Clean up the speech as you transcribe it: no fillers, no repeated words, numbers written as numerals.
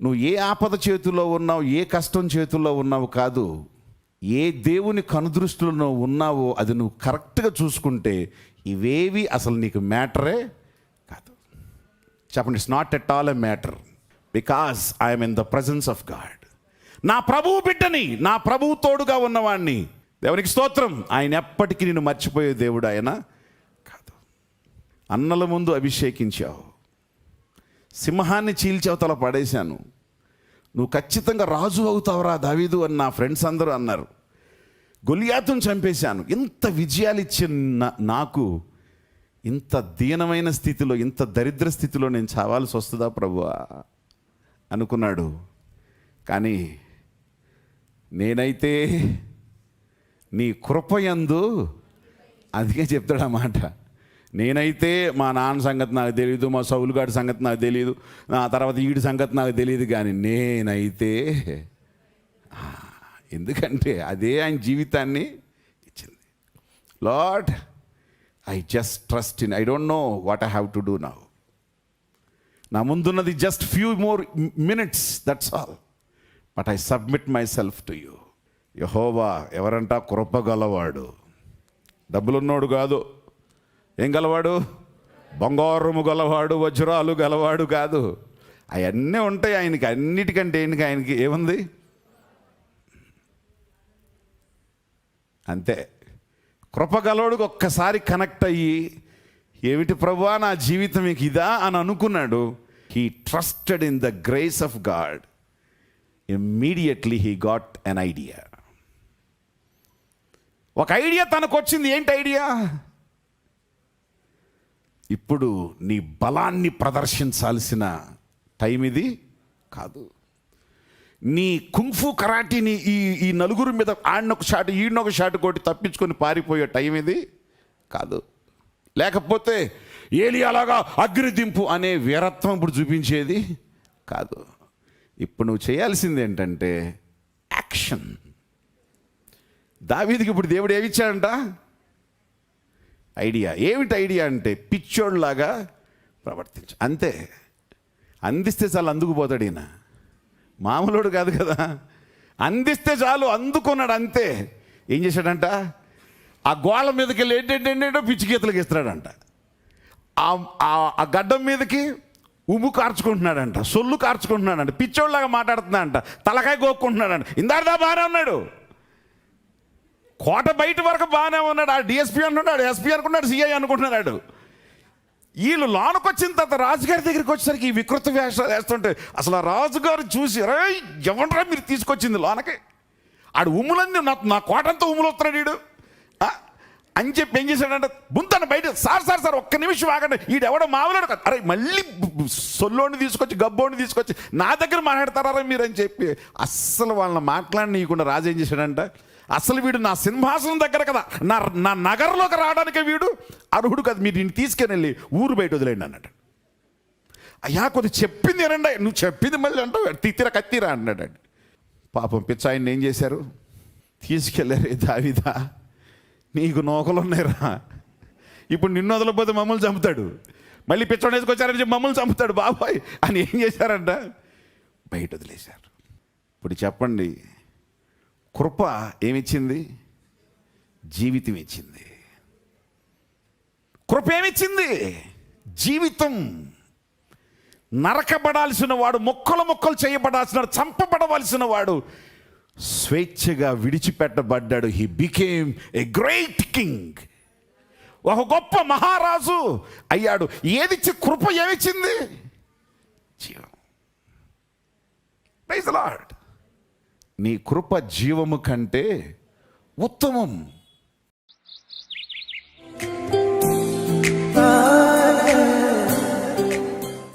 నువ్వు ఏ ఆపద చేతుల్లో ఉన్నావు, ఏ కష్టం చేతుల్లో ఉన్నావు కాదు, ఏ దేవుని కనుదృష్టిలో నువ్వు ఉన్నావో అది నువ్వు కరెక్ట్గా చూసుకుంటే ఇవేవి అసలు నీకు మ్యాటరే కాదు. చెప్పండి, it's not at all a matter, because I'm in the presence of God. నా ప్రభువు బిడ్డని, నా ప్రభువు తోడుగా ఉన్నవాడిని. దేవునికి స్తోత్రం. ఆయన ఎప్పటికీ నిన్ను మర్చిపోయే దేవుడు ఆయన కాదు. అన్నల ముందు అభిషేకించావు, సింహాన్ని చీల్చవతల పడేశాను, నువ్వు ఖచ్చితంగా రాజు అవుతావురా దావీదు అని నా ఫ్రెండ్స్ అందరూ అన్నారు. గొలియాతును చంపేశాను. ఇంత విజయాలు ఇచ్చిన నాకు ఇంత దీనమైన స్థితిలో, ఇంత దరిద్ర స్థితిలో నేను చావాల్సి వస్తుందా ప్రభువా అనుకున్నాడు. కానీ నేనైతే నీ కృపయందు, అందుకే చెప్తాడు ఆ మాట, నేనైతే మా నాన్న సంగతి నాకు తెలియదు, మా సౌలుగాడి సంగతి నాకు తెలియదు, నా తర్వాత ఈడి సంగతి నాకు తెలియదు, కానీ నేనైతే, ఎందుకంటే అదే ఆయన జీవితాన్ని ఇచ్చింది. Lord, I just trust in, I don't know what I have to do now. నా ముందున్నది just few more minutes, that's all, but I submit myself to you. యెహోవా ఎవరంట? కృప గలవాడు, డబ్బులున్నోడు కాదు. ఏం గలవాడు? బంగారము గలవాడు, వజ్రాలు గలవాడు కాదు. అవన్నీ ఉంటాయి ఆయనకి. అన్నిటికంటే ఏంటి ఆయనకి ఏముంది? అంతే. కృప గలవాడికి ఒక్కసారి కనెక్ట్ అయ్యి, ఏమిటి ప్రభువా నా జీవితం మీకు ఇదా అని అనుకున్నాడు. He trusted in the grace of God. Immediately he got an idea. ఒక ఐడియా తనకు వచ్చింది. ఏంటి ఐడియా? ఇప్పుడు నీ బలాన్ని ప్రదర్శించాల్సిన టైం ఇది కాదు. నీ కుంఫు కరాటీని ఈ నలుగురు మీద ఆడినొక షాట్ ఈడినొక షాట్ కొట్టి తప్పించుకొని పారిపోయే టైం ఇది కాదు. లేకపోతే ఏలియాలాగా అగ్నిదింపు అనే వీరత్వం ఇప్పుడు చూపించేది కాదు. ఇప్పుడు నువ్వు చేయాల్సింది ఏంటంటే యాక్షన్. దావీదుకి ఇప్పుడు దేవుడు ఏమిచ్చాడంట? ఐడియా. ఏమిటి ఐడియా అంటే పిచ్చోడ్లాగా ప్రవర్తించు, అంతే. అందిస్తే చాలు అందుకుపోతాడు ఈయన. మామూలుడు కాదు కదా, అందిస్తే చాలు అందుకున్నాడు అంతే. ఏం చేశాడంట? ఆ గోళ మీదకి వెళ్ళి ఏంటంటే పిచ్చి గీతలకు ఇస్తున్నాడంట. ఆ గడ్డం మీదకి ఉమ్ము కార్చుకుంటున్నాడంట, సొల్లు కార్చుకుంటున్నాడంట, పిచ్చోళ్ళలాగా మాట్లాడుతున్నాడంట, తలకాయ గోక్కుంటున్నాడంట. ఇందాక బాగానే ఉన్నాడు, కోట బయట వరకు బాగానే ఉన్నాడు. ఆ డిఎస్పీ అనుకున్నాడు, ఎస్పీ అనుకున్నాడు, సిఐ అనుకుంటున్నాడు. వీళ్ళు లోనకొచ్చిన తర్వాత రాజుగారి దగ్గరికి వచ్చేసరికి ఈ వికృత వేషాలు వేస్తుంటే అసలు ఆ రాజుగారు చూసి, ఎవడరా మీరు తీసుకొచ్చింది లోనకి? ఆడు ఉమ్ములన్నీ నా కోటంతా ఉమ్ములు వస్తున్నాడు వీడు అని చెప్పి ఏం చేశాడంటే, బుంతను బయట, సార్ ఒక్క నిమిషం ఆగండి, ఈడెవడో మామూలు కాదు, అరే మళ్ళీ సొల్లోని తీసుకొచ్చి గబ్బోని తీసుకొచ్చి నా దగ్గర మాట్లాడతారా మీరు అని చెప్పి అస్సలు వాళ్ళని మాట్లాడనీయకుండా రాజు ఏం చేశాడంట, అసలు వీడు నా సింహాసనం దగ్గర కదా, నా నగరంలోకి రావడానికే వీడు అర్హుడు కదా, మీరు దీన్ని తీసుకెళ్ళి ఊరు బయట వదిలేండి అన్నాడు. అయ్యా కొద్ది చెప్పింది ఏనండి, నువ్వు చెప్పింది మళ్ళీ అంటావు, కత్తిరా అన్నాడు. పాపం పిచ్చ ఆయన ఏం చేశారు? తీసుకెళ్ళారు. దావీదా నీకు నోకలు ఉన్నాయిరా, ఇప్పుడు నిన్ను వదలకపోతే మమ్మల్ని చంపుతాడు, మళ్ళీ పిచ్చోడు వేసుకొచ్చారని చెప్పి మమ్మల్ని చంపుతాడు బాబాయ్ అని ఏం చేశారంట? బయట వదిలేశారు. ఇప్పుడు చెప్పండి, కృప ఏమిచ్చింది? జీవితం ఇచ్చింది. కృప ఏమిచ్చింది? జీవితం. నరకబడాల్సిన వాడు, మొక్కలు చేయబడాల్సిన వాడు, చంపబడవలసిన వాడు స్వేచ్ఛగా విడిచిపెట్టబడ్డాడు. He became a great king. ఒక గొప్ప మహారాజు అయ్యాడు. ఏదిచ్చి? కృప ఏమిచ్చింది? జీవం. Praise the Lord. నీ కృప జీవము కంటే ఉత్తమం.